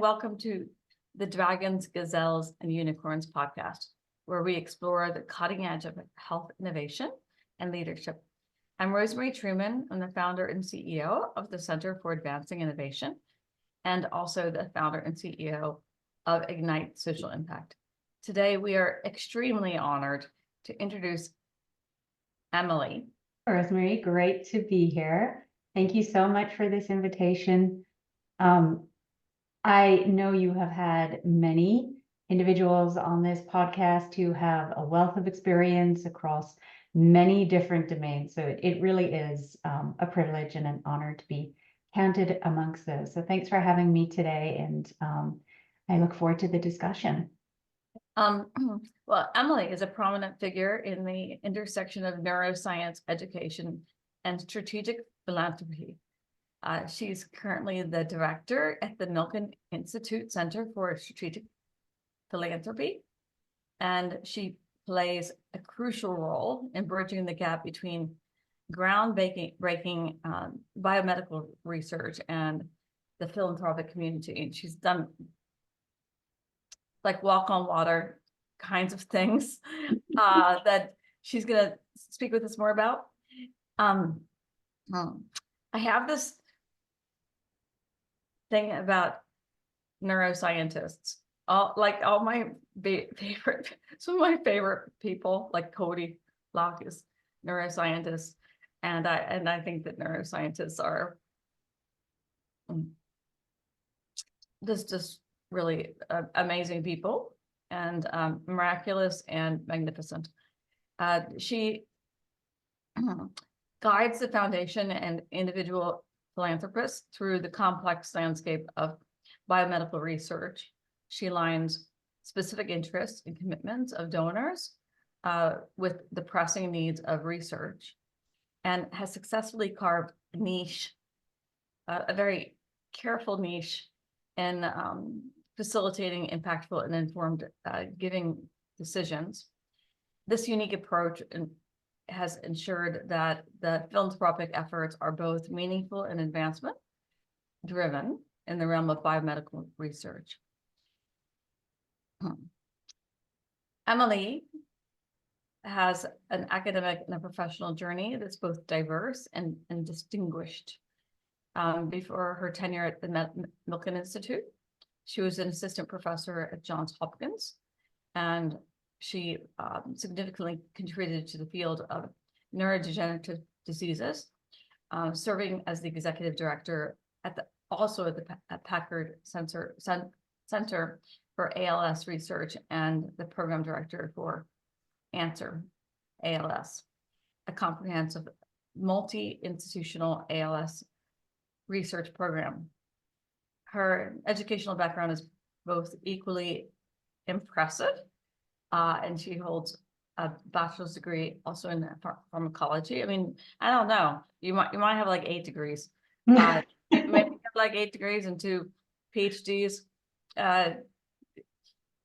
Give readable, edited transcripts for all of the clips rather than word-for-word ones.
welcome to the Dragons, Gazelles, and Unicorns podcast, where we explore the cutting edge of health innovation and leadership. I'm Rosemary Truman. I'm the founder and CEO of the Center for Advancing Innovation, and also the founder and CEO of Ignite Social Impact. Today, we are extremely honored to introduce Emily. Rosemary, great to be here. Thank you so much for this invitation. I know you have had many individuals on this podcast who have a wealth of experience across many different domains. So it really is a privilege and an honor to be counted amongst those. So thanks for having me today, and I look forward to the discussion. Well, Emily is a prominent figure in the intersection of neuroscience, education, and strategic philanthropy. She's currently the director at the Milken Institute Center for Strategic Philanthropy, and she plays a crucial role in bridging the gap between groundbreaking biomedical research and the philanthropic community. And she's done like walk on water kinds of things that she's going to speak with us more about. I have this thing about neuroscientists. All my favorite, some of my favorite people, like Cody Locke, is neuroscientists, and I think that neuroscientists are just really amazing people, and miraculous and magnificent. She guides the foundation and individual philanthropists through the complex landscape of biomedical research. She aligns specific interests and commitments of donors with the pressing needs of research, and has successfully carved a niche, a very careful niche, in facilitating impactful and informed giving decisions. This unique approach has ensured that the philanthropic efforts are both meaningful and advancement driven in the realm of biomedical research. Emily has an academic and a professional journey that's both diverse and distinguished. Before her tenure at the Milken Institute, she was an assistant professor at Johns Hopkins, and she significantly contributed to the field of neurodegenerative diseases, serving as the executive director at the Packard Center for ALS Research, and the program director for Answer ALS, a comprehensive multi-institutional ALS research program. Her educational background is both equally impressive, and she holds a bachelor's degree also in pharmacology. I mean, I don't know. You might have like 8 degrees. Maybe have like 8 degrees and 2 PhDs.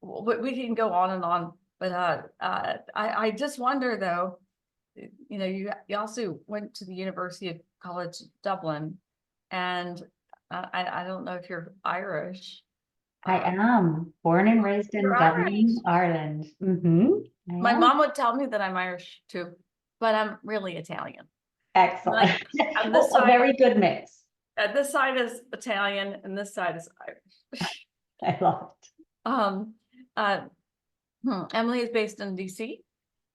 We can go on and on, but I just wonder though. You know, you also went to the University of College Dublin, and I don't know if you're Irish. I am born and raised in Dublin, Ireland. My mom would tell me that I'm Irish too, but I'm really Italian. Excellent. On this side, a very good mix. This side is Italian, and this side is Irish. I love it. Emily is based in DC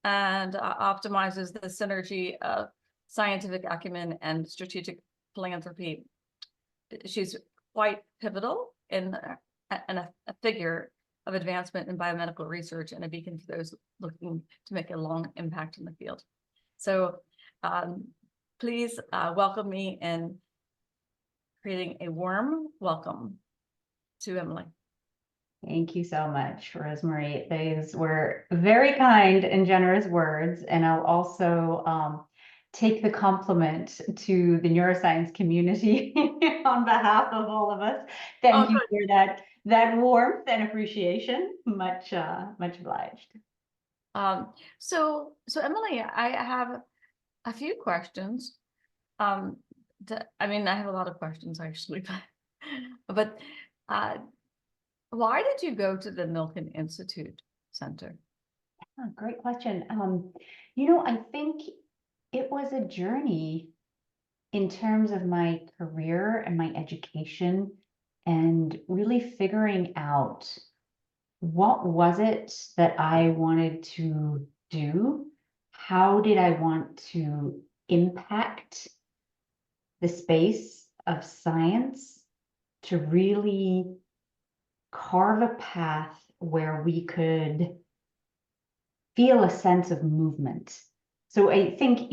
and optimizes the synergy of scientific acumen and strategic philanthropy. She's quite pivotal in a figure of advancement in biomedical research and a beacon for those looking to make a long impact in the field. So please welcome me in creating a warm welcome to Emily. Thank you so much, Rosemary. Those were very kind and generous words. And I'll also take the compliment to the neuroscience community on behalf of all of us. Thank you for that warmth and appreciation. Much obliged. So Emily, I have a few questions. I mean, I have a lot of questions actually, but Why did you go to the Milken Institute Center? Oh, great question. I think it was a journey in terms of my career and my education and really figuring out what was it that I wanted to do? How did I want to impact the space of science to really carve a path where we could feel a sense of movement? So I think,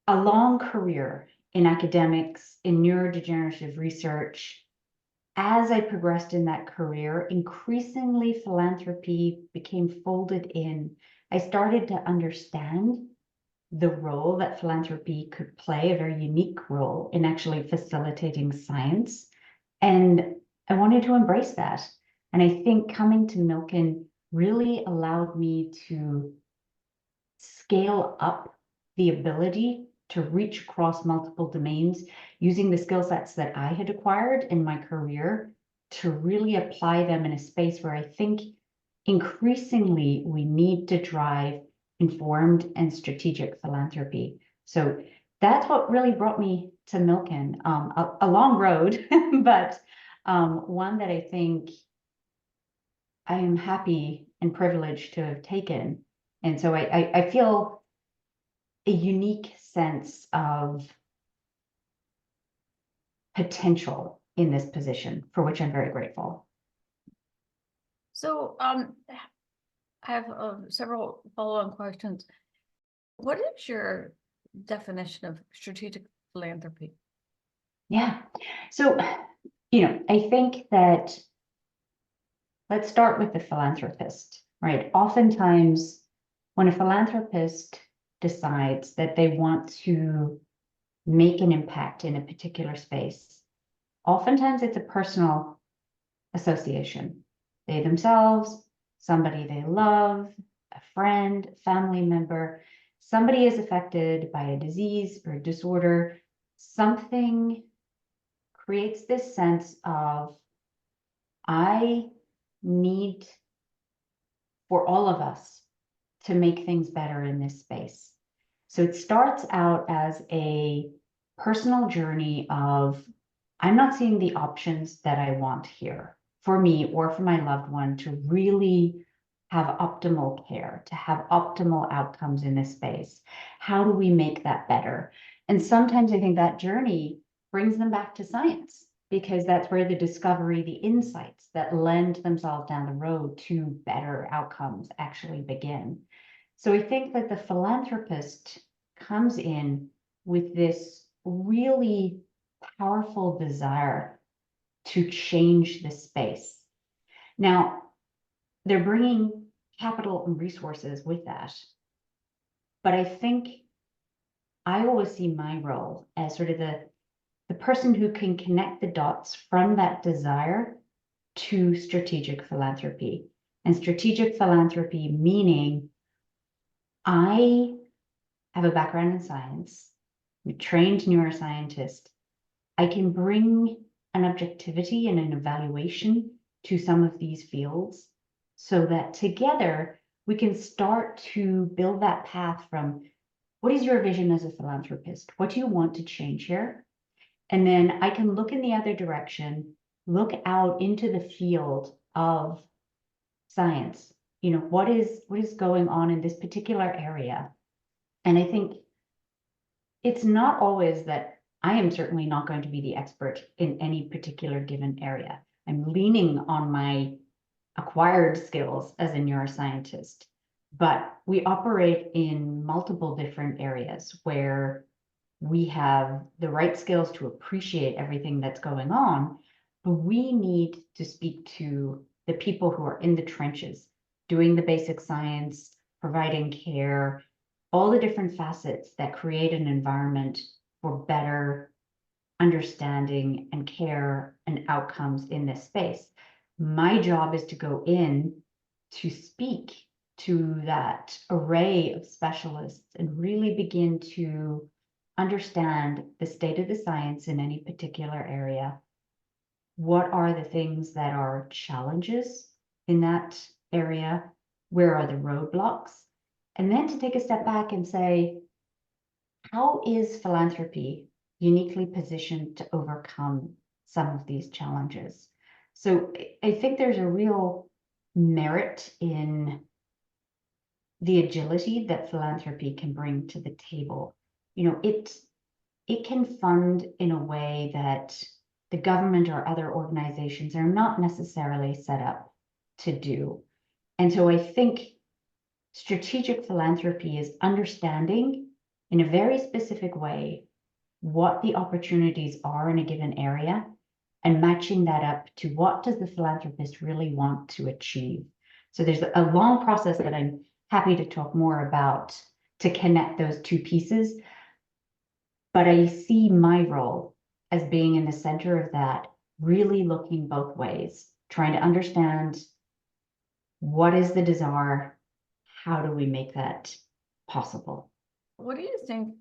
a long career in academics, in neurodegenerative research. As I progressed in that career, increasingly philanthropy became folded in. I started to understand the role that philanthropy could play, a very unique role in actually facilitating science. And I wanted to embrace that. And I think coming to Milken really allowed me to scale up the ability to reach across multiple domains using the skill sets that I had acquired in my career to really apply them in a space where I think increasingly we need to drive informed and strategic philanthropy. So that's what really brought me to Milken. A long road, but one that I think I am happy and privileged to have taken. And so I feel a unique sense of potential in this position, for which I'm very grateful. So, I have several follow-on questions. What is your definition of strategic philanthropy? Yeah. So, I think that let's start with the philanthropist, right? Oftentimes, when a philanthropist decides that they want to make an impact in a particular space, oftentimes it's a personal association. They themselves, somebody they love, a friend, family member, somebody is affected by a disease or a disorder, something creates this sense of, I need for all of us to make things better in this space. So it starts out as a personal journey of, I'm not seeing the options that I want here for me or for my loved one to really have optimal care, to have optimal outcomes in this space. How do we make that better? And sometimes I think that journey brings them back to science, because that's where the discovery, the insights that lend themselves down the road to better outcomes actually begin. So I think that the philanthropist comes in with this really powerful desire to change the space. Now, they're bringing capital and resources with that. But I think I always see my role as sort of the person who can connect the dots from that desire to strategic philanthropy. And strategic philanthropy meaning I have a background in science, I'm a trained neuroscientist. I can bring an objectivity and an evaluation to some of these fields so that together we can start to build that path from, what is your vision as a philanthropist? What do you want to change here? And then I can look in the other direction, look out into the field of science. What is going on in this particular area? And I think it's not always that I am certainly not going to be the expert in any particular given area. I'm leaning on my acquired skills as a neuroscientist, but we operate in multiple different areas where we have the right skills to appreciate everything that's going on, but we need to speak to the people who are in the trenches, doing the basic science, providing care, all the different facets that create an environment for better understanding and care and outcomes in this space. My job is to go in to speak to that array of specialists and really begin to understand the state of the science in any particular area, what are the things that are challenges in that area? Where are the roadblocks? And then to take a step back and say, how is philanthropy uniquely positioned to overcome some of these challenges? So I think there's a real merit in the agility that philanthropy can bring to the table. You know, it can fund in a way that the government or other organizations are not necessarily set up to do. And so I think strategic philanthropy is understanding in a very specific way what the opportunities are in a given area and matching that up to what does the philanthropist really want to achieve. So there's a long process that I'm happy to talk more about to connect those two pieces. But I see my role as being in the center of that, really looking both ways, trying to understand what is the desire, how do we make that possible? What do you think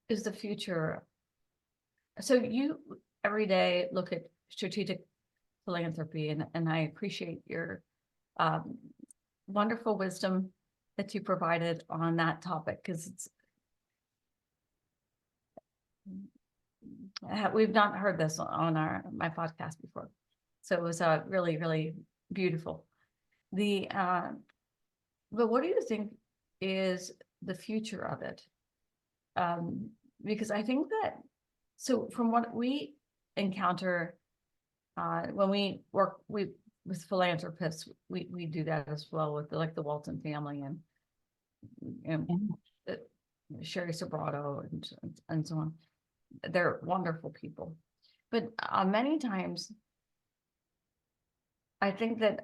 is the future? So you every day look at strategic philanthropy, and I appreciate your wonderful wisdom that you provided on that topic, because it's we've not heard this on my podcast before, so it was really, really beautiful. The but what do you think is the future of it? Because I think that, so from what we encounter when we work with philanthropists, we do that as well with like the Walton family and Sherry Sobrato and so on. They're wonderful people, but many times I think that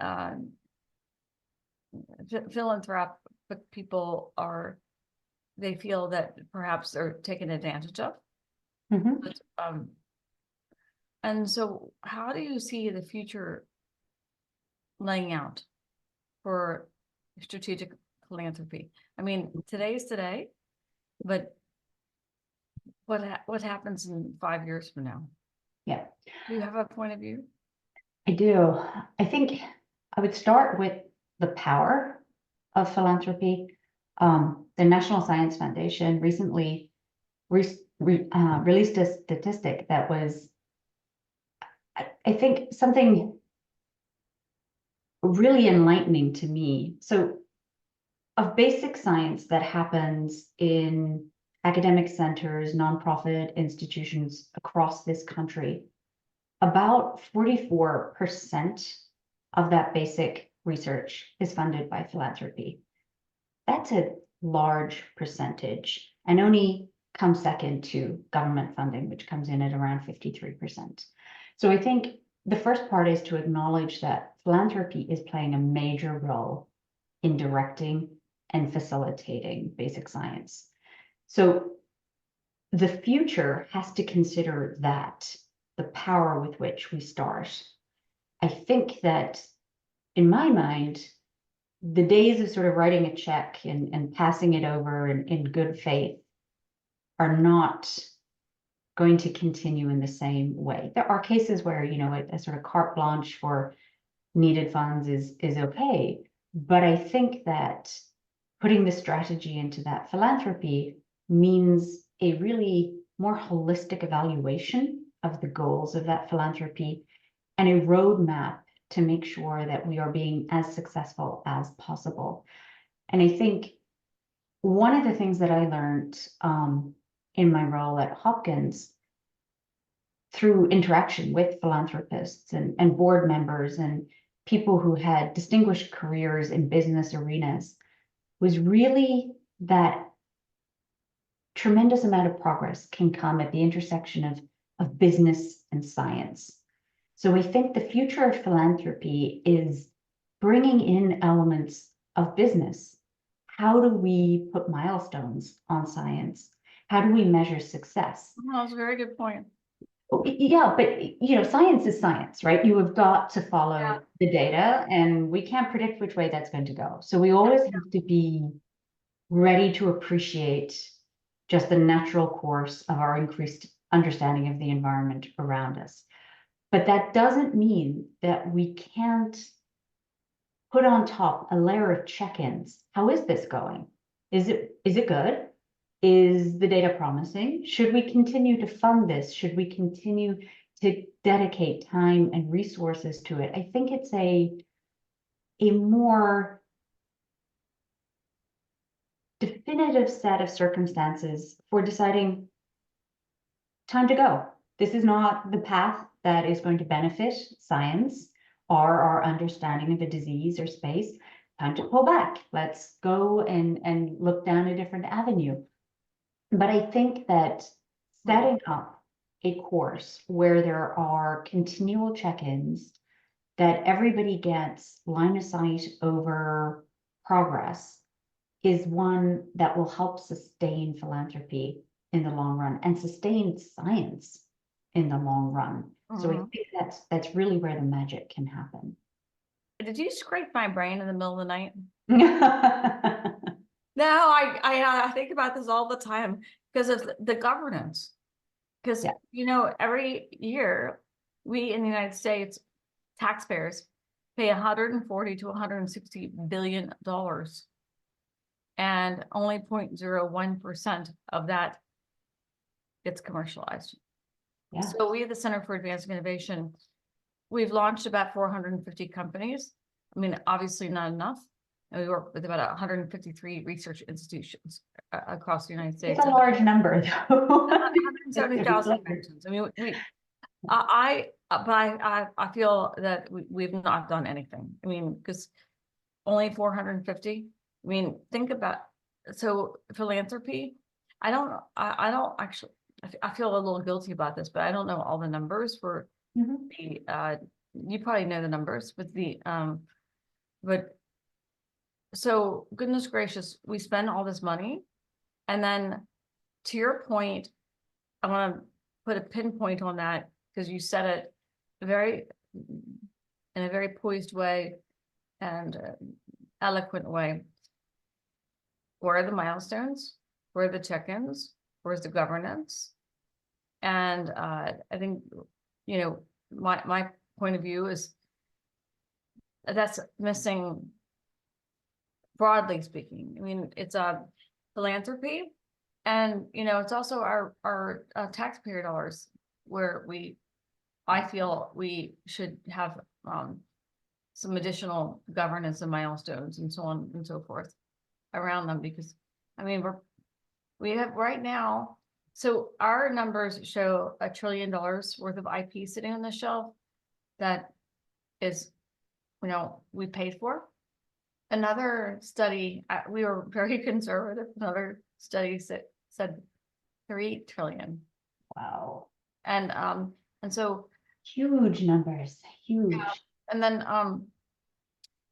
philanthropic people they feel that perhaps they're taken advantage of. Mm-hmm. But, and so how do you see the future laying out for strategic philanthropy? I mean, today's today, but what happens in 5 years from now? Yeah. Do you have a point of view? I do. I think I would start with the power of philanthropy. The National Science Foundation recently released a statistic that was, I think, something really enlightening to me. So, of basic science that happens in academic centers, nonprofit institutions across this country, about 44% of that basic research is funded by philanthropy. That's a large percentage, and only comes second to government funding, which comes in at around 53%. So I think the first part is to acknowledge that philanthropy is playing a major role in directing and facilitating basic science. So the future has to consider that, the power with which we start. I think that, in my mind, the days of sort of writing a check and passing it over in good faith are not going to continue in the same way. There are cases where, you know, a sort of carte blanche for needed funds is okay. But I think that putting the strategy into that philanthropy means a really more holistic evaluation of the goals of that philanthropy and a roadmap to make sure that we are being as successful as possible. And I think one of the things that I learned in my role at Hopkins through interaction with philanthropists and board members and people who had distinguished careers in business arenas was really that tremendous amount of progress can come at the intersection of business and science. So I think the future of philanthropy is bringing in elements of business. How do we put milestones on science? How do we measure success? Oh, that's a very good point. Yeah, but you know, science is science, right? You have got to follow the data, and we can't predict which way that's going to go. So we always have to be ready to appreciate just the natural course of our increased understanding of the environment around us. But that doesn't mean that we can't put on top a layer of check-ins. How is this going? Is it good? Is the data promising? Should we continue to fund this? Should we continue to dedicate time and resources to it? I think it's a more definitive set of circumstances for deciding time to go. This is not the path that is going to benefit science or our understanding of a disease or space. Time to pull back. Let's go and look down a different avenue. But I think that setting up a course where there are continual check-ins, that everybody gets line of sight over progress, is one that will help sustain philanthropy in the long run and sustain science in the long run. So I think that's really where the magic can happen. Did you scrape my brain in the middle of the night? Yeah. No, I think about this all the time because of the governance. Because, every year we in the United States, taxpayers pay 140 to 160 billion dollars. And only 0.01% of that gets commercialized. Yeah. So we at the Center for Advancing Innovation, we've launched about 450 companies. I mean, obviously not enough. And we work with about 153 research institutions across the United States. It's a large number, though. 170,000 inventions. I mean, I feel that we've not done anything. I mean, because only 450. I mean, think about, so philanthropy, I don't actually, I feel a little guilty about this, but I don't know all the numbers for the, you probably know the numbers, but but so goodness gracious, we spend all this money. And then to your point, I want to put a pinpoint on that because you said it in a very poised way and eloquent way. Where are the milestones? Where are the check-ins? Where's the governance? And I think, my point of view is that's missing, broadly speaking. I mean, it's a philanthropy, and it's also our taxpayer dollars where I feel we should have some additional governance and milestones and so on and so forth around them, because I mean we have right now, so our numbers show $1 trillion worth of IP sitting on the shelf that is, we paid for. Another study, we were very conservative. Another study said 3 trillion. Wow. And so huge numbers, huge. Yeah. And then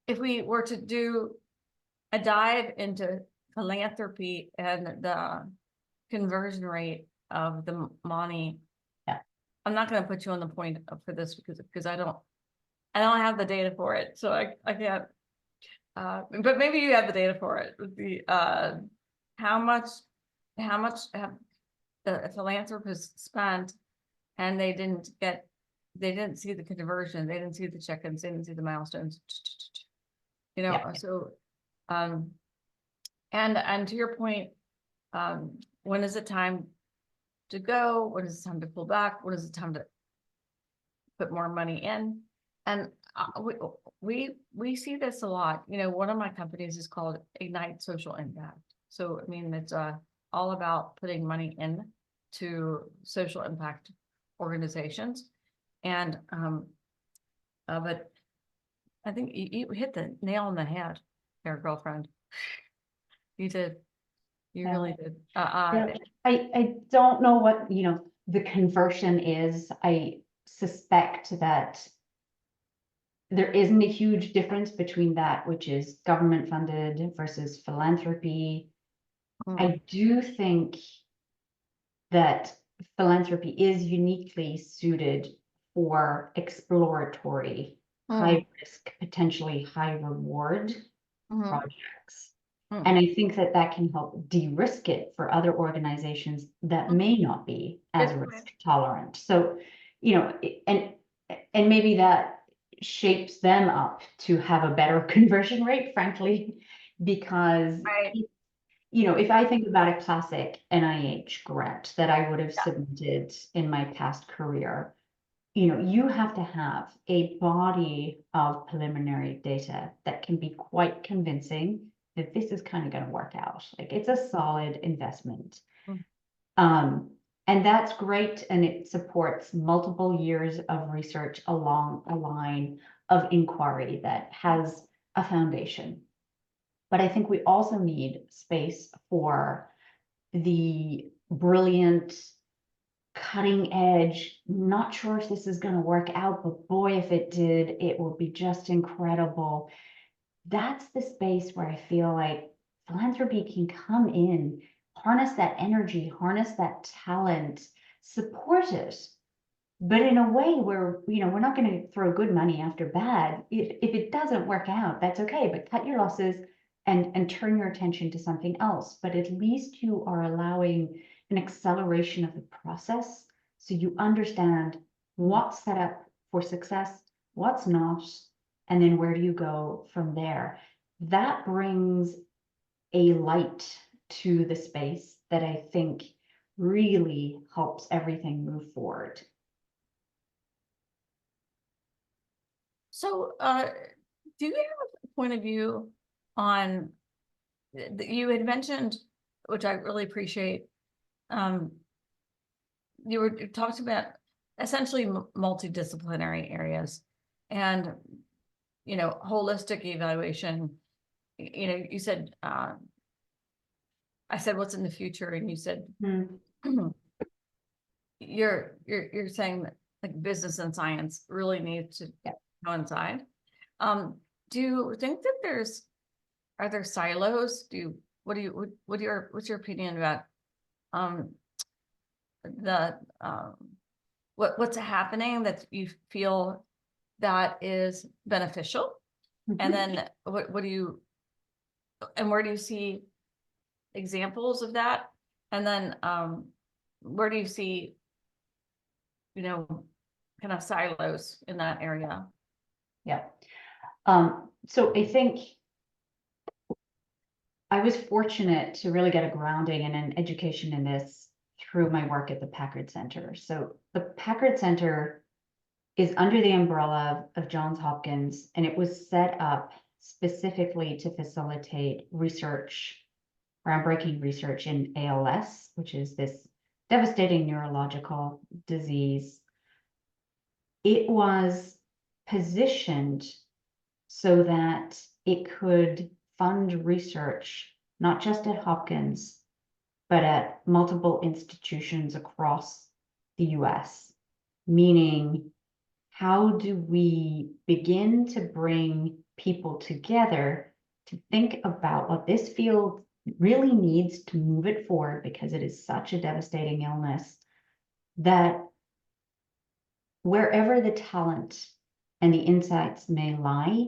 if we were to do a dive into philanthropy and the conversion rate of the money, I'm not going to put you on the point for this because I don't have the data for it, so I can't. But maybe you have the data for it. The how much have the philanthropists spent, and they didn't see the conversion, they didn't see the check-ins, they didn't see the milestones. So and to your point, when is it time to go? When is it time to pull back? When is it time to put more money in? And we see this a lot. One of my companies is called Ignite Social Impact. So I mean, it's all about putting money in to social impact organizations. And but I think you hit the nail on the head there, girlfriend. You did. You really did. I don't know what the conversion is. I suspect that there isn't a huge difference between that which is government funded versus philanthropy. I do think that philanthropy is uniquely suited for exploratory, high risk, potentially high reward projects. Mm. And I think that that can help de-risk it for other organizations that may not be as Good point. risk tolerant. So, you know, and maybe that shapes them up to have a better conversion rate, frankly, because Right. you know, if I think about a classic NIH grant that I would have Yeah. submitted in my past career, you know, you have to have a body of preliminary data that can be quite convincing that this is kind of going to work out. Like it's a solid investment. Mm. And that's great. And it supports multiple years of research along a line of inquiry that has a foundation. But I think we also need space for the brilliant, cutting edge, not sure if this is going to work out, but boy, if it did, it will be just incredible. That's the space where I feel like philanthropy can come in, harness that energy, harness that talent, support it, but in a way where, you know, we're not going to throw good money after bad. If it doesn't work out, that's okay, but cut your losses and turn your attention to something else. But at least you are allowing an acceleration of the process so you understand what's set up for success, what's not, and then where do you go from there. That brings a light to the space that I think really helps everything move forward. So, do you have a point of view on, you had mentioned, which I really appreciate, you talked about essentially multidisciplinary areas and, you know, holistic evaluation. You know, you said, I said, what's in the future? And you said, you're saying that like business and science really need to coincide. Do you think that are there silos? What's your opinion about what's happening that you feel that is beneficial? And then what do you, and where do you see examples of that? And then where do you see, you know, kind of silos in that area? Yeah. So I think I was fortunate to really get a grounding and an education in this through my work at the Packard Center. So the Packard Center is under the umbrella of Johns Hopkins, and it was set up specifically to facilitate research, groundbreaking research in ALS, which is this devastating neurological disease. It was positioned so that it could fund research, not just at Hopkins, but at multiple institutions across the US, meaning how do we begin to bring people together to think about what this field really needs to move it forward, because it is such a devastating illness, that wherever the talent and the insights may lie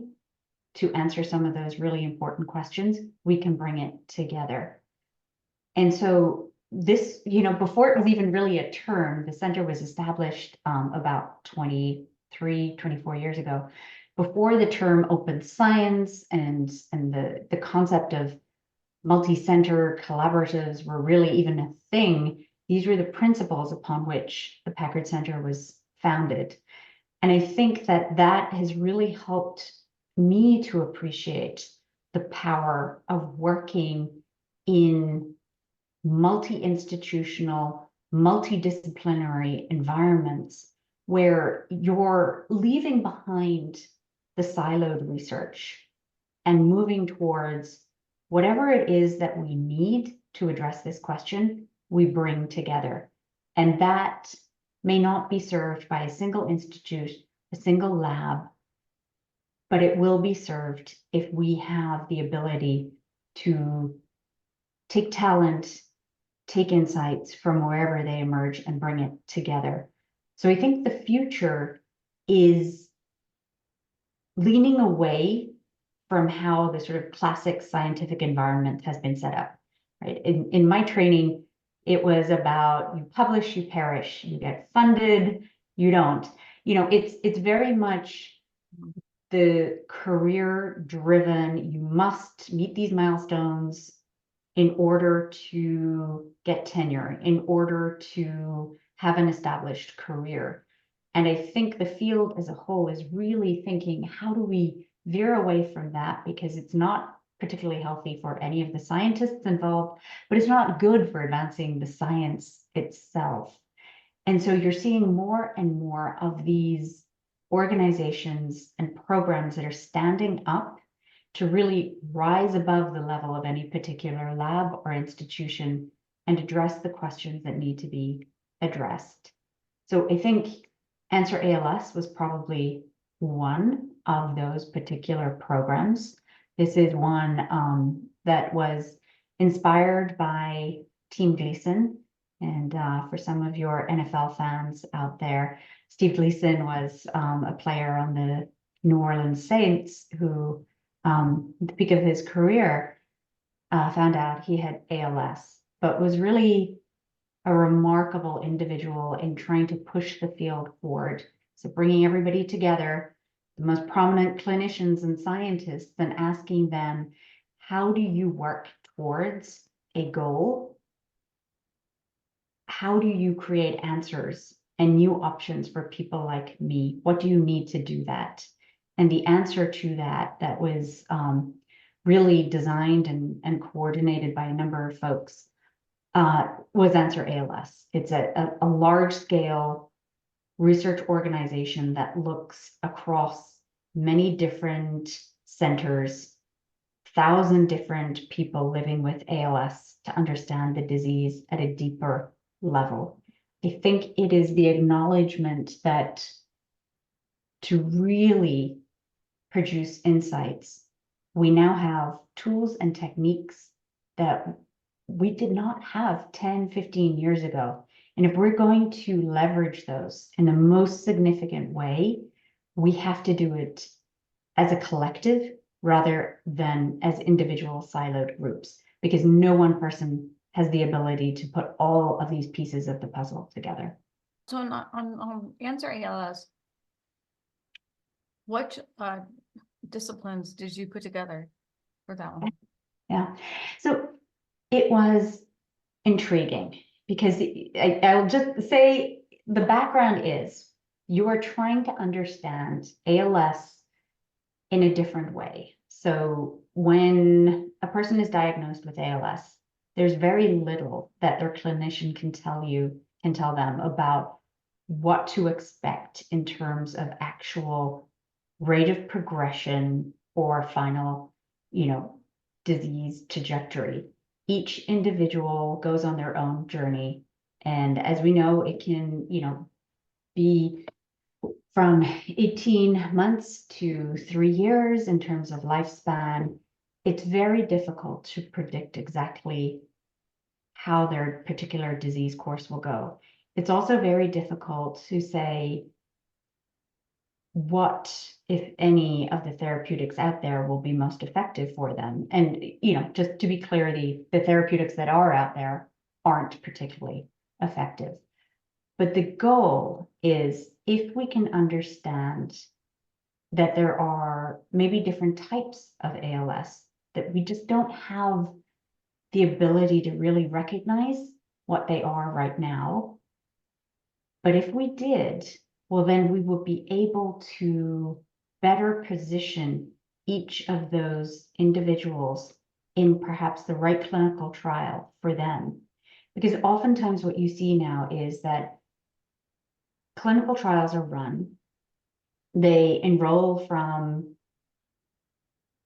to answer some of those really important questions, we can bring it together. And so this, you know, before it was even really a term, the center was established about 24 years ago. Before the term open science and the concept of multi-center collaboratives were really even a thing, these were the principles upon which the Packard Center was founded. And I think that that has really helped me to appreciate the power of working in multi-institutional, multidisciplinary environments where you're leaving behind the siloed research and moving towards whatever it is that we need to address this question, we bring together. And that may not be served by a single institute, a single lab, but it will be served if we have the ability to take talent, take insights from wherever they emerge and bring it together. So I think the future is leaning away from how the sort of classic scientific environment has been set up, right? In my training, it was about you publish, you perish, you get funded, you don't. You know, it's very much the career driven, you must meet these milestones in order to get tenure, in order to have an established career. And I think the field as a whole is really thinking, how do we veer away from that? Because it's not particularly healthy for any of the scientists involved, but it's not good for advancing the science itself. And so you're seeing more and more of these organizations and programs that are standing up to really rise above the level of any particular lab or institution and address the questions that need to be addressed. So I think Answer ALS was probably one of those particular programs. This is one that was inspired by Team Gleason. And for some of your NFL fans out there, Steve Gleason was a player on the New Orleans Saints who, at the peak of his career, found out he had ALS, but was really a remarkable individual in trying to push the field forward. So bringing everybody together, the most prominent clinicians and scientists, and asking them, how do you work towards a goal? How do you create answers and new options for people like me? What do you need to do that? And the answer to that was really designed and coordinated by a number of folks was Answer ALS. It's a large scale research organization that looks across many different centers, 1,000 different people living with ALS to understand the disease at a deeper level. I think it is the acknowledgement that to really produce insights, we now have tools and techniques that we did not have 10, 15 years ago. And if we're going to leverage those in the most significant way, we have to do it as a collective rather than as individual siloed groups, because no one person has the ability to put all of these pieces of the puzzle together. So on Answer ALS, what disciplines did you put together for that one? Yeah, so it was intriguing because I'll just say the background is you are trying to understand ALS in a different way. So when a person is diagnosed with ALS, there's very little that their clinician can tell them about what to expect in terms of actual rate of progression or final, disease trajectory. Each individual goes on their own journey. And as we know, it can, be from 18 months to 3 years in terms of lifespan. It's very difficult to predict exactly how their particular disease course will go. It's also very difficult to say what, if any, of the therapeutics out there will be most effective for them. And, just to be clear, the therapeutics that are out there aren't particularly effective. But the goal is, if we can understand that there are maybe different types of ALS, that we just don't have the ability to really recognize what they are right now. But if we did, well, then we would be able to better position each of those individuals in perhaps the right clinical trial for them. Because oftentimes what you see now is that clinical trials are run, they enroll from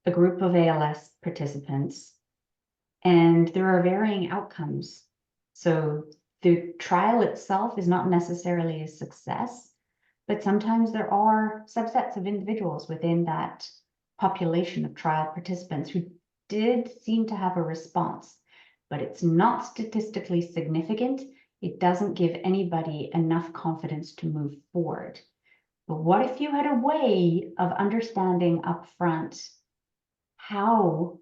a group of ALS participants, and there are varying outcomes. So the trial itself is not necessarily a success, but sometimes there are subsets of individuals within that population of trial participants who did seem to have a response, but it's not statistically significant. It doesn't give anybody enough confidence to move forward. But what if you had a way of understanding upfront how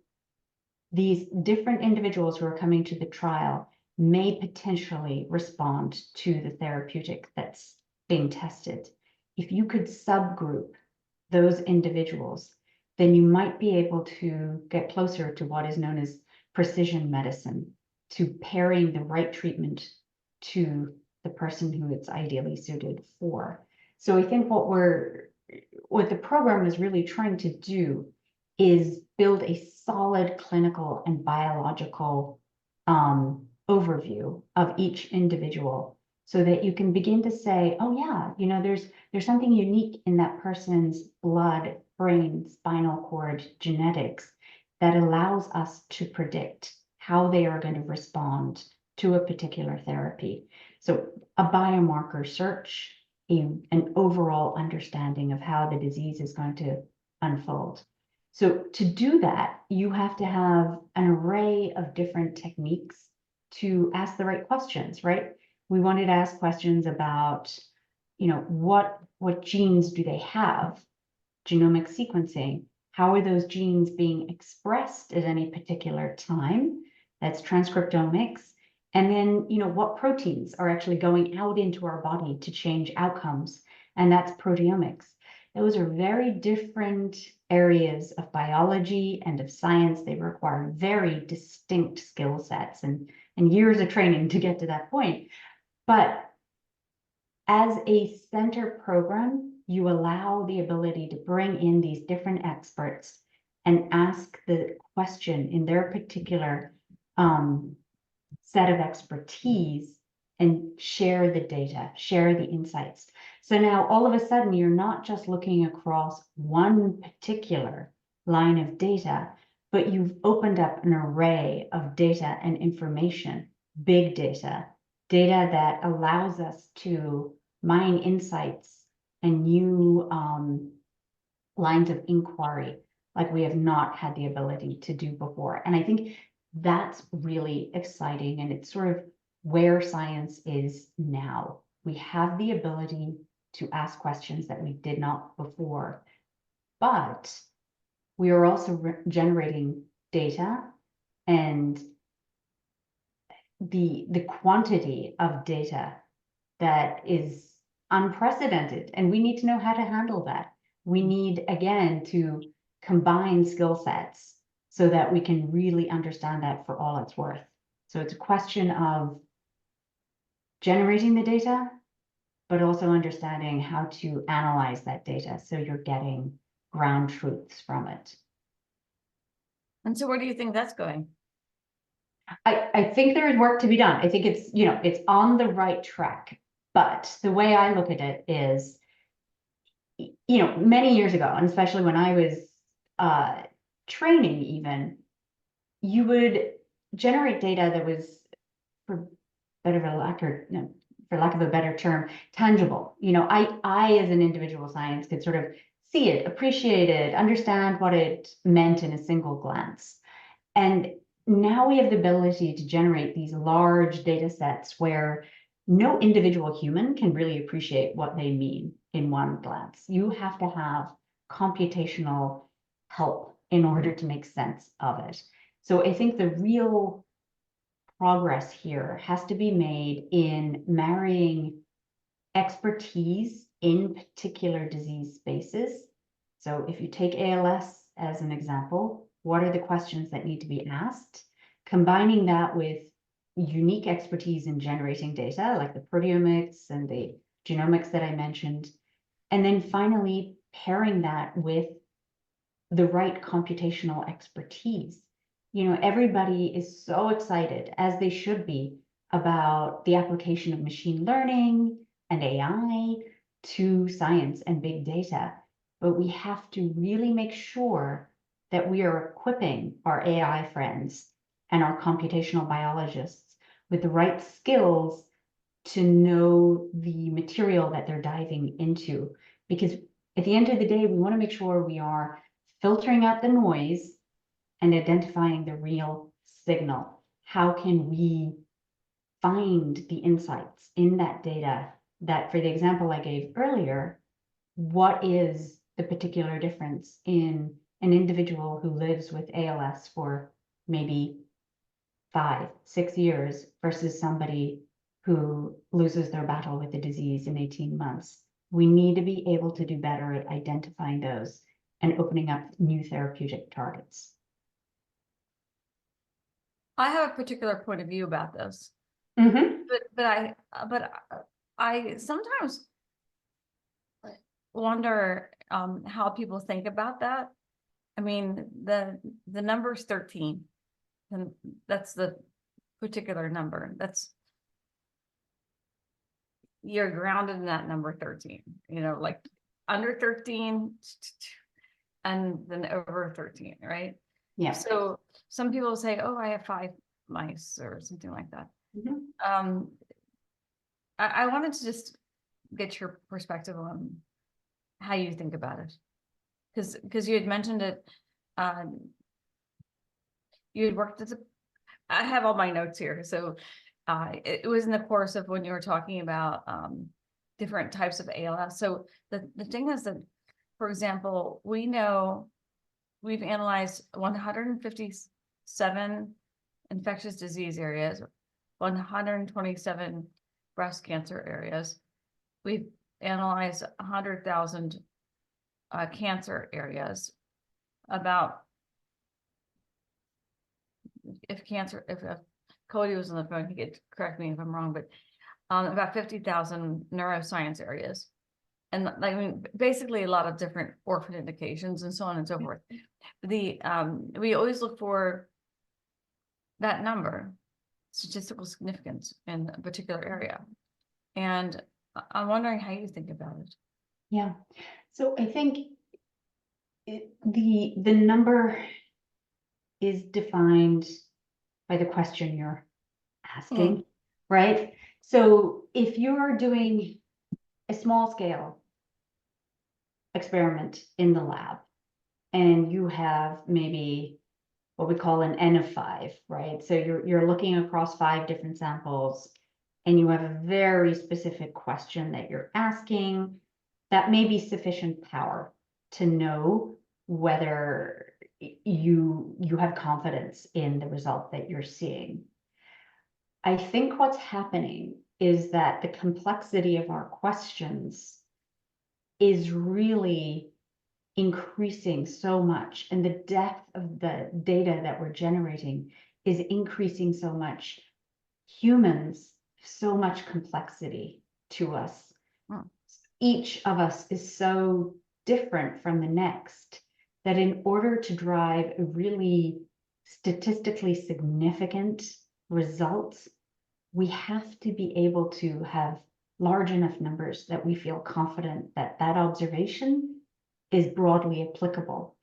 these different individuals who are coming to the trial may potentially respond to the therapeutic that's being tested. If you could subgroup those individuals, then you might be able to get closer to what is known as precision medicine, to pairing the right treatment to the person who it's ideally suited for. So I think what the program is really trying to do is build a solid clinical and biological overview of each individual, so that you can begin to say, oh yeah, you know, there's something unique in that person's blood, brain, spinal cord, genetics that allows us to predict how they are going to respond to a particular therapy. So a biomarker search, an overall understanding of how the disease is going to unfold. So to do that, you have to have an array of different techniques to ask the right questions, right? We wanted to ask questions about, you know, what genes do they have? Genomic sequencing, how are those genes being expressed at any particular time? That's transcriptomics. And then, you know, what proteins are actually going out into our body to change outcomes? And that's proteomics. Those are very different areas of biology and of science. They require very distinct skill sets and years of training to get to that point. But as a center program, you allow the ability to bring in these different experts and ask the question in their particular set of expertise and share the data, share the insights. So now all of a sudden, you're not just looking across one particular line of data, but you've opened up an array of data and information, big data, data that allows us to mine insights and new lines of inquiry like we have not had the ability to do before. And I think that's really exciting, and it's sort of where science is now. We have the ability to ask questions that we did not before, but we are also generating data, and the quantity of data that is unprecedented, and we need to know how to handle that. We need, again, to combine skill sets so that we can really understand that for all it's worth. So it's a question of generating the data, but also understanding how to analyze that data so you're getting ground truths from it. And so where do you think that's going? I think there is work to be done. I think it's, you know, it's on the right track. But the way I look at it is, you know, many years ago, and especially when I was training even, you would generate data that was, for lack of a better term, tangible. You know, I as an individual science could sort of see it, appreciate it, understand what it meant in a single glance. And now we have the ability to generate these large data sets where no individual human can really appreciate what they mean in one glance. You have to have computational help in order to make sense of it. So I think the real progress here has to be made in marrying expertise in particular disease spaces. So if you take ALS as an example, what are the questions that need to be asked? Combining that with unique expertise in generating data, like the proteomics and the genomics that I mentioned. And then finally, pairing that with the right computational expertise. You know, everybody is so excited, as they should be, about the application of machine learning and AI to science and big data. But we have to really make sure that we are equipping our AI friends and our computational biologists with the right skills to know the material that they're diving into. Because at the end of the day, we want to make sure we are filtering out the noise and identifying the real signal. How can we find the insights in that data that, for the example I gave earlier, what is the particular difference in an individual who lives with ALS for maybe 5, 6 years versus somebody who loses their battle with the disease in 18 months. We need to be able to do better at identifying those and opening up new therapeutic targets. I have a particular point of view about this, Mm-hmm. but I sometimes wonder how people think about that. I mean, the number is 13, and that's the particular number. That's, you're grounded in that number 13, you know, like under 13 and then over 13, right? Yeah. So some people say, oh, I have 5 mice or something like that. Mm-hmm. I wanted to just get your perspective on how you think about it. Because you had mentioned it, you had worked as a, I have all my notes here, so it was in the course of when you were talking about different types of ALS. So the thing is that, for example, we know we've analyzed 157 infectious disease areas, 127 breast cancer areas. We've analyzed 100,000 cancer areas. About, if Cody was on the phone, he could correct me if I'm wrong, but about 50,000 neuroscience areas. And I mean, basically a lot of different orphan indications and so on and so forth. We always look for that number, statistical significance in a particular area. And I'm wondering how you think about it. Yeah. So I think the number is defined by the question you're asking, right? So if you're doing a small scale experiment in the lab and you have maybe what we call an N of 5, right? So you're looking across 5 different samples and you have a very specific question that you're asking, that may be sufficient power to know whether you have confidence in the result that you're seeing. I think what's happening is that the complexity of our questions is really increasing so much, and the depth of the data that we're generating is increasing so much. Humans, so much complexity to us. Each of us is so different from the next that in order to drive a really statistically significant results, we have to be able to have large enough numbers that we feel confident that that observation is broadly applicable.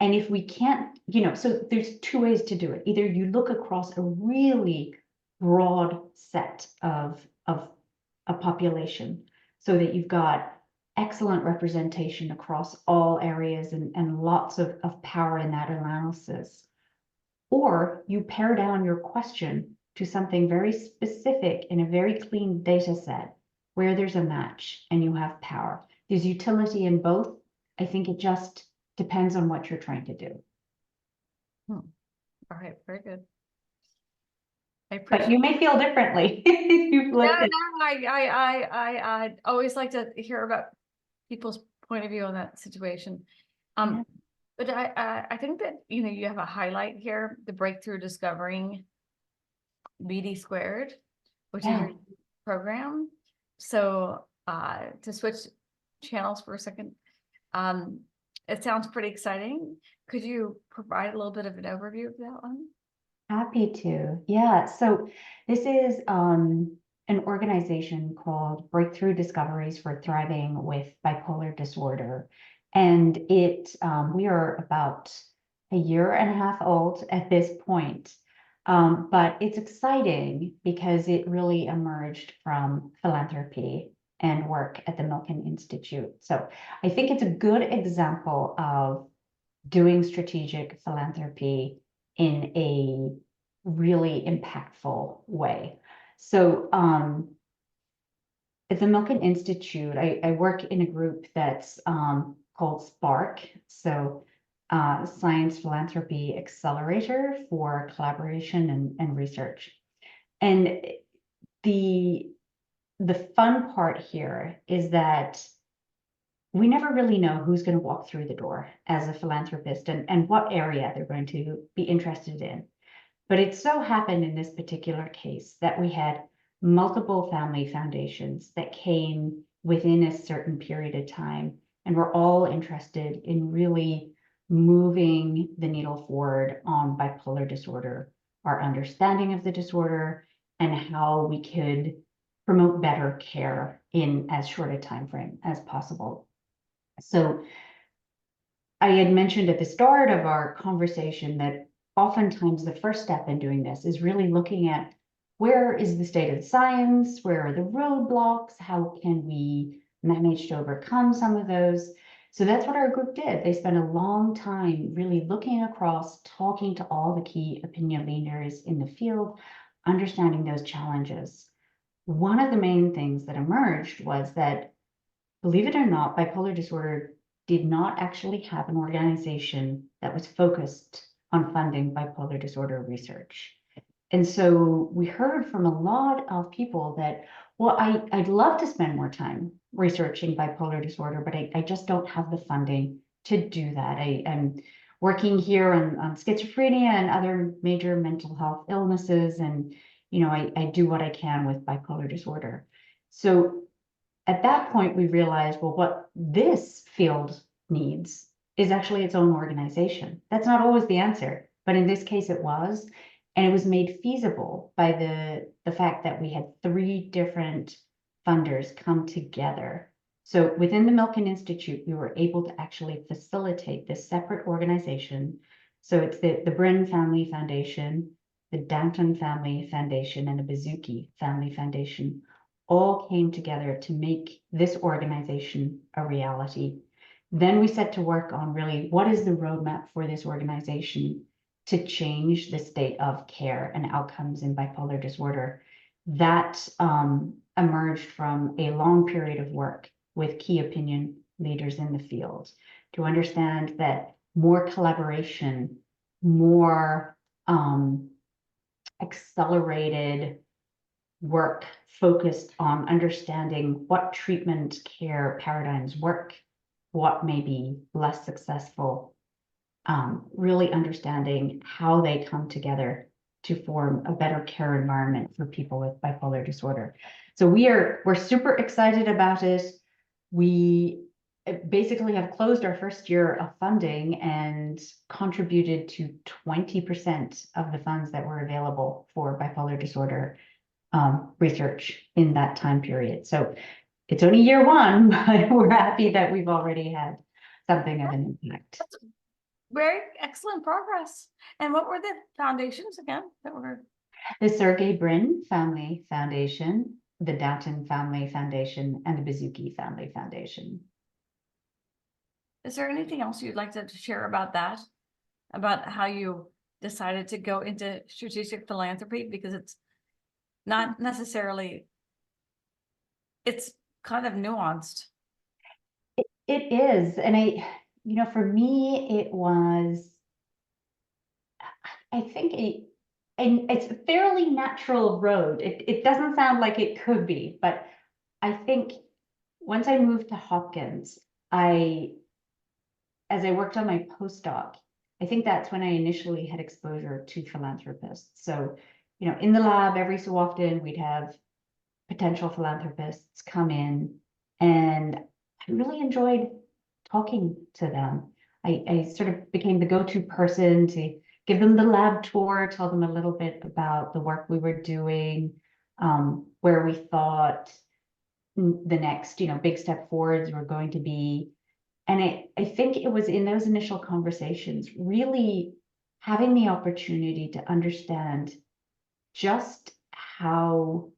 And if we can't, so there's 2 ways to do it. Either you look across a really broad set of a population so that you've got excellent representation across all areas and lots of power in that analysis. Or you pare down your question to something very specific in a very clean data set where there's a match and you have power. There's utility in both. I think it just depends on what you're trying to do. All right, very good. But you may feel differently. You've looked at I always like to hear about people's point of view on that situation. But I think that, you have a highlight here, the breakthrough discovering BD squared, which is your program. So to switch channels for a second, it sounds pretty exciting. Could you provide a little bit of an overview of that one? Happy to. Yeah. So this is an organization called Breakthrough Discoveries for Thriving with Bipolar Disorder. And we are about a year and a half old at this point. But it's exciting because it really emerged from philanthropy and work at the Milken Institute. So I think it's a good example of doing strategic philanthropy in a really impactful way. So at the Milken Institute, I work in a group that's called Spark. So Science Philanthropy Accelerator for collaboration and research. And the fun part here is that we never really know who's going to walk through the door as a philanthropist and what area they're going to be interested in. But it so happened in this particular case that we had multiple family foundations that came within a certain period of time and were all interested in really moving the needle forward on bipolar disorder, our understanding of the disorder, and how we could promote better care in as short a time frame as possible. So I had mentioned at the start of our conversation that oftentimes the first step in doing this is really looking at where is the state of the science, where are the roadblocks, how can we manage to overcome some of those. So that's what our group did. They spent a long time really looking across, talking to all the key opinion leaders in the field, understanding those challenges. One of the main things that emerged was that, believe it or not, bipolar disorder did not actually have an organization that was focused on funding bipolar disorder research. And so we heard from a lot of people that, well, I'd love to spend more time researching bipolar disorder, but I just don't have the funding to do that. I'm working here on schizophrenia and other major mental health illnesses, and I do what I can with bipolar disorder. So at that point, we realized, well, what this field needs is actually its own organization. That's not always the answer, but in this case it was. And it was made feasible by the fact that we had 3 different funders come together. So within the Milken Institute, we were able to actually facilitate this separate organization. So it's the Brin Family Foundation, the Danton Family Foundation, and the Bezuki Family Foundation all came together to make this organization a reality. Then we set to work on really what is the roadmap for this organization to change the state of care and outcomes in bipolar disorder. That emerged from a long period of work with key opinion leaders in the field to understand that more collaboration, more accelerated work focused on understanding what treatment care paradigms work, what may be less successful, really understanding how they come together to form a better care environment for people with bipolar disorder. So we're super excited about it. We basically have closed our first year of funding and contributed to 20% of the funds that were available for bipolar disorder research in that time period. So it's only year 1, but we're happy that we've already had something of an impact. That's very excellent progress. And what were the foundations again that were? The Sergey Brin Family Foundation, the Danton Family Foundation, and the Bezuki Family Foundation. Is there anything else you'd like to share about that? About how you decided to go into strategic philanthropy? Because it's not necessarily, it's kind of nuanced. It is. And for me, it was, I think it's a fairly natural road. It doesn't sound like it could be, but I think once I moved to Hopkins, as I worked on my postdoc, I think that's when I initially had exposure to philanthropists. So, in the lab, every so often we'd have potential philanthropists come in, and I really enjoyed talking to them. I sort of became the go-to person to give them the lab tour, tell them a little bit about the work we were doing, where we thought the next, big step forwards were going to be. And I think it was in those initial conversations, really having the opportunity to understand just how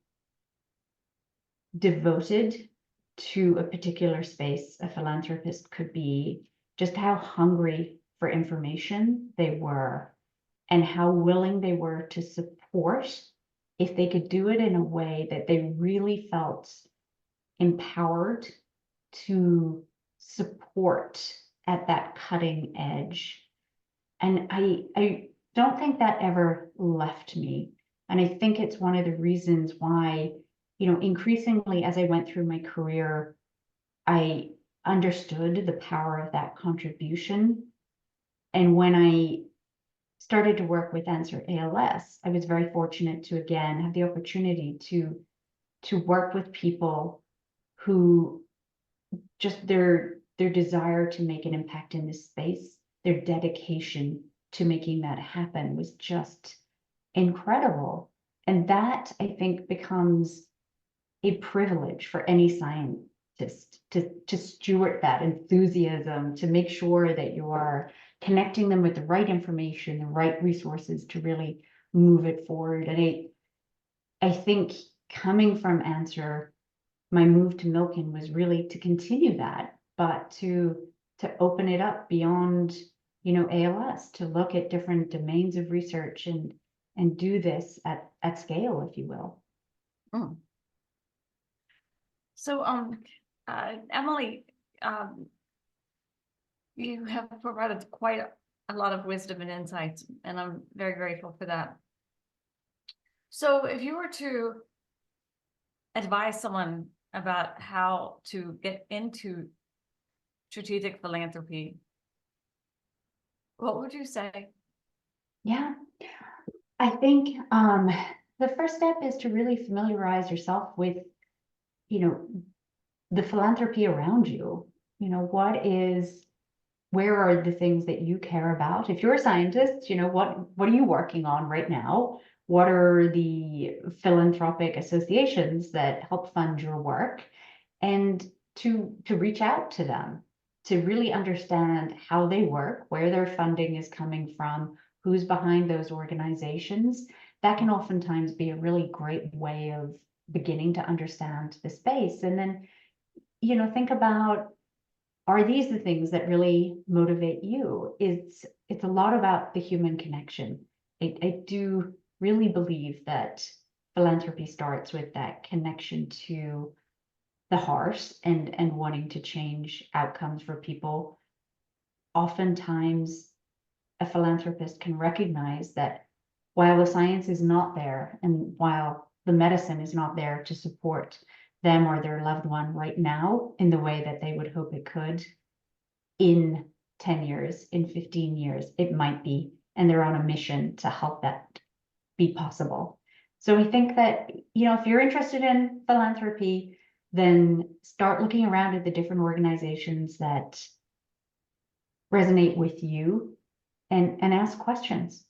devoted to a particular space a philanthropist could be, just how hungry for information they were, and how willing they were to support if they could do it in a way that they really felt empowered to support at that cutting edge. And I don't think that ever left me. And I think it's one of the reasons why, increasingly as I went through my career, I understood the power of that contribution. And when I started to work with Answer ALS, I was very fortunate to again have the opportunity to work with people who just their desire to make an impact in this space, their dedication to making that happen was just incredible. And that, I think, becomes a privilege for any scientist to steward that enthusiasm, to make sure that you are connecting them with the right information, the right resources to really move it forward. And I think coming from Answer, my move to Milken was really to continue that, but to open it up beyond, ALS, to look at different domains of research and do this at scale, if you will. Mm. So, Emily, you have provided quite a lot of wisdom and insights, and I'm very grateful for that. So if you were to advise someone about how to get into strategic philanthropy, what would you say? Yeah, I think the first step is to really familiarize yourself with, the philanthropy around you. Where are the things that you care about? If you're a scientist, what are you working on right now? What are the philanthropic associations that help fund your work? And to reach out to them, to really understand how they work, where their funding is coming from, who's behind those organizations. That can oftentimes be a really great way of beginning to understand the space. And then, think about, are these the things that really motivate you? It's a lot about the human connection. I do really believe that philanthropy starts with that connection to the heart and wanting to change outcomes for people. Oftentimes, a philanthropist can recognize that while the science is not there and while the medicine is not there to support them or their loved one right now in the way that they would hope it could, in 10 years, in 15 years, it might be, and they're on a mission to help that be possible. So we think that, if you're interested in philanthropy, then start looking around at the different organizations that resonate with you and ask questions.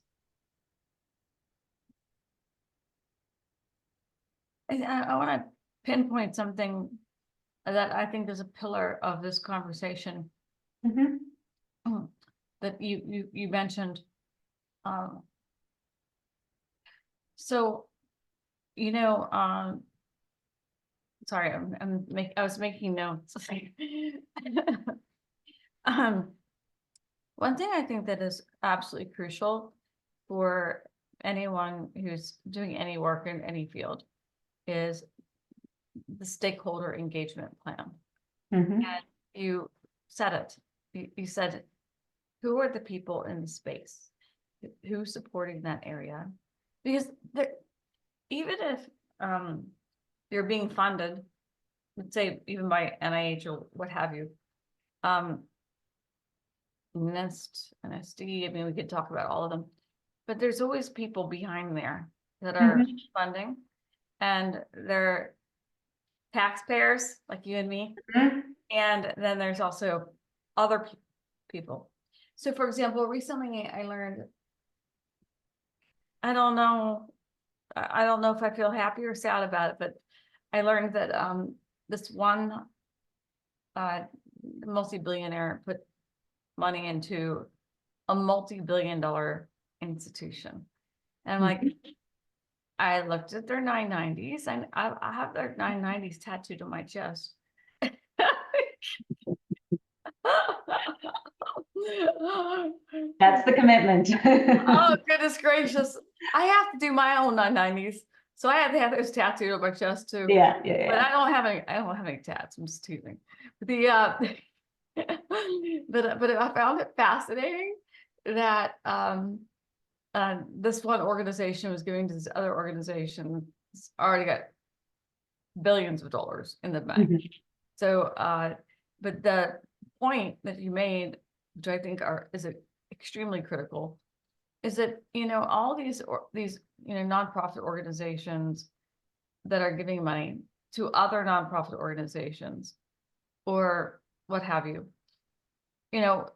I want to pinpoint something that I think is a pillar of this conversation. Mm-hmm. That you mentioned. So, sorry, I was making notes. One thing I think that is absolutely crucial for anyone who's doing any work in any field is the stakeholder engagement plan. Mm-hmm. And you said it. You said, who are the people in the space? Who's supporting that area? Because even if you're being funded, let's say even by NIH or what have you, NIST, NSD, I mean, we could talk about all of them, but there's always people behind there that are funding, and they're taxpayers like you and me. Mm-hmm. And then there's also other people. So for example, recently I learned, I don't know if I feel happy or sad about it, but I learned that this one multi-billionaire put money into a multi-billion-dollar institution. And I'm like, I looked at their 990s, and I have their 990s tattooed on my chest. That's the commitment. Oh, goodness gracious. I have to do my own 990s. So I have to have those tattooed on my chest too. Yeah. But I don't have any tats. I'm just teasing. The But I found it fascinating that this one organization was giving to this other organization. It's already got billions of dollars in the bank. Mhm. So, but the point that you made, which I think is extremely critical, is that, all these nonprofit organizations that are giving money to other nonprofit organizations or what have you, your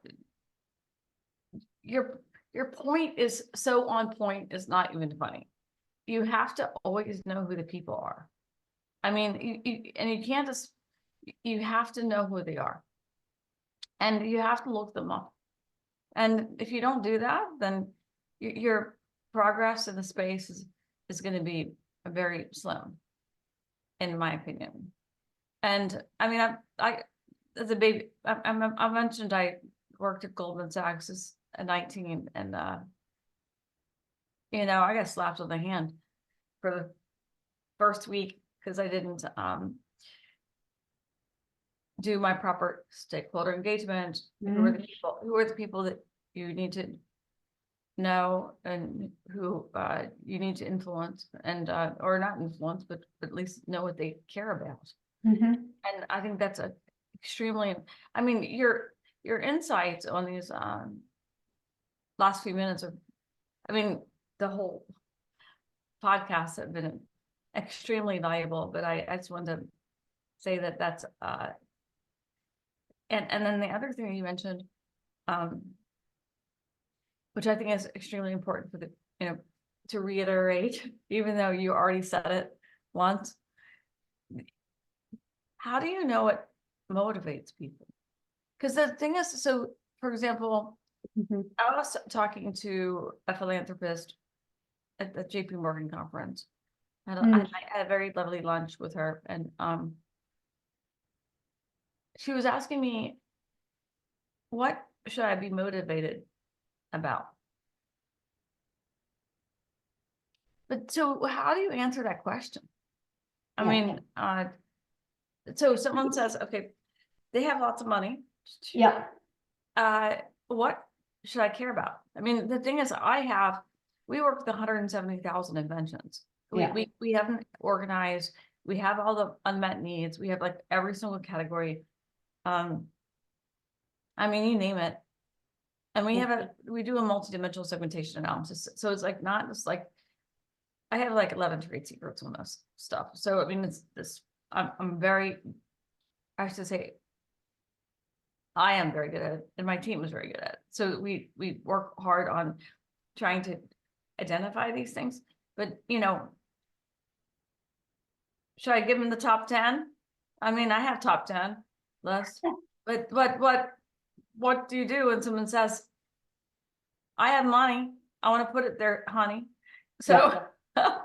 point is so on point, is not even funny. You have to always know who the people are. I mean, you can't just, you have to know who they are. And you have to look them up. And if you don't do that, then your progress in the space is going to be very slim, in my opinion. And I mean, I as a baby, I mentioned I worked at Goldman Sachs at 19, and I got slapped on the hand for the first week because I didn't do my proper stakeholder engagement. Who are the people that you need to know, and who you need to influence, and or not influence, but at least know what they care about. Mhm. And I think that's extremely, I mean, your insights on these last few minutes are, I mean, the whole podcast have been extremely valuable, but I just wanted to say that that's and then the other thing that you mentioned, which I think is extremely important for to reiterate, even though you already said it once. How do you know what motivates people? Because the thing is, so for example, Mhm. I was talking to a philanthropist at the JP Morgan conference. I had a very lovely lunch with her, and she was asking me, what should I be motivated about? But so how do you answer that question? I Yeah. mean, so someone says, okay, they have lots of money. Yeah. What should I care about? I mean, the thing is, we work with 170,000 inventions. Yeah. We haven't organized, we have all the unmet needs, we have like every single category. I mean, you name it. And we do a multidimensional segmentation analysis. So it's like, not just like, I have like 11 trade secrets on this stuff. So I mean, it's this, I'm very, I should say, I am very good at it, and my team is very good at it. So we work hard on trying to identify these things. But should I give them the top 10? I mean, I have top 10 list. But what do you do when someone says, I have money, I want to put it there, honey? So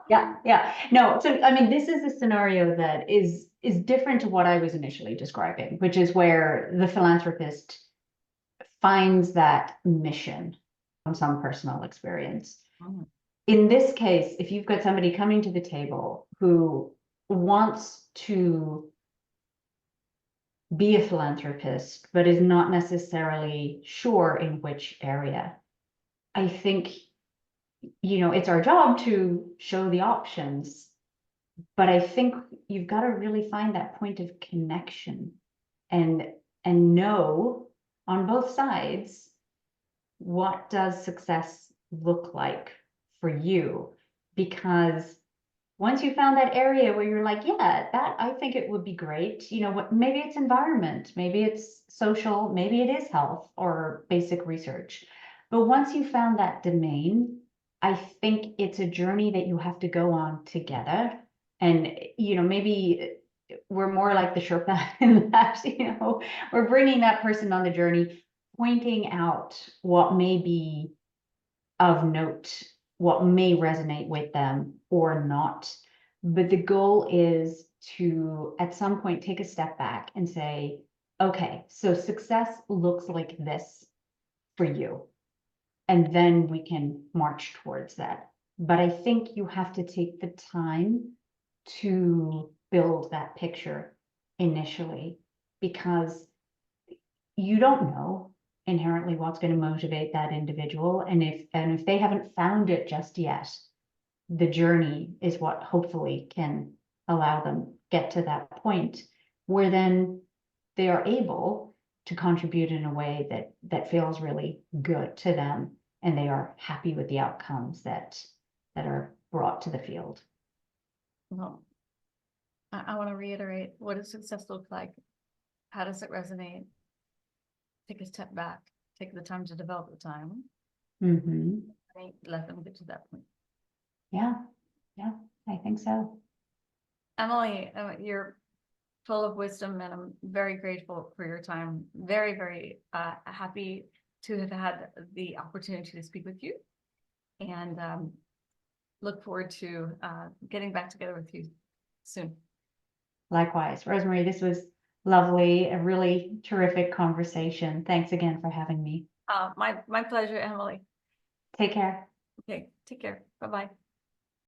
Yeah. No, so I mean, this is a scenario that is different to what I was initially describing, which is where the philanthropist finds that mission from some personal experience. In this case, if you've got somebody coming to the table who wants to be a philanthropist, but is not necessarily sure in which area, I think, it's our job to show the options, but I think you've got to really find that point of connection and know on both sides, what does success look like for you? Because once you found that area where you're like, yeah, that I think it would be great, what, maybe it's environment, maybe it's social, maybe it is health or basic research. But once you found that domain, I think it's a journey that you have to go on together. And, maybe we're more like the Sherpa in that, we're bringing that person on the journey, pointing out what may be of note, what may resonate with them or not. But the goal is to, at some point, take a step back and say, okay, so success looks like this for you. And then we can march towards that. But I think you have to take the time to build that picture initially, because you don't know inherently what's going to motivate that individual. And if they haven't found it just yet, the journey is what hopefully can allow them get to that point where then they are able to contribute in a way that feels really good to them, and they are happy with the outcomes that are brought to the field. Well, I want to reiterate, what does success look like? How does it resonate? Take a step back, take the time to develop the time, Mm-hmm. let them get to that point. Yeah, I think so. Emily, you're full of wisdom, and I'm very grateful for your time. Very, very happy to have had the opportunity to speak with you, and look forward to getting back together with you soon. Likewise, Rosemary, this was lovely, a really terrific conversation. Thanks again for having me. My pleasure, Emily. Take care. Okay, take care. Bye-bye.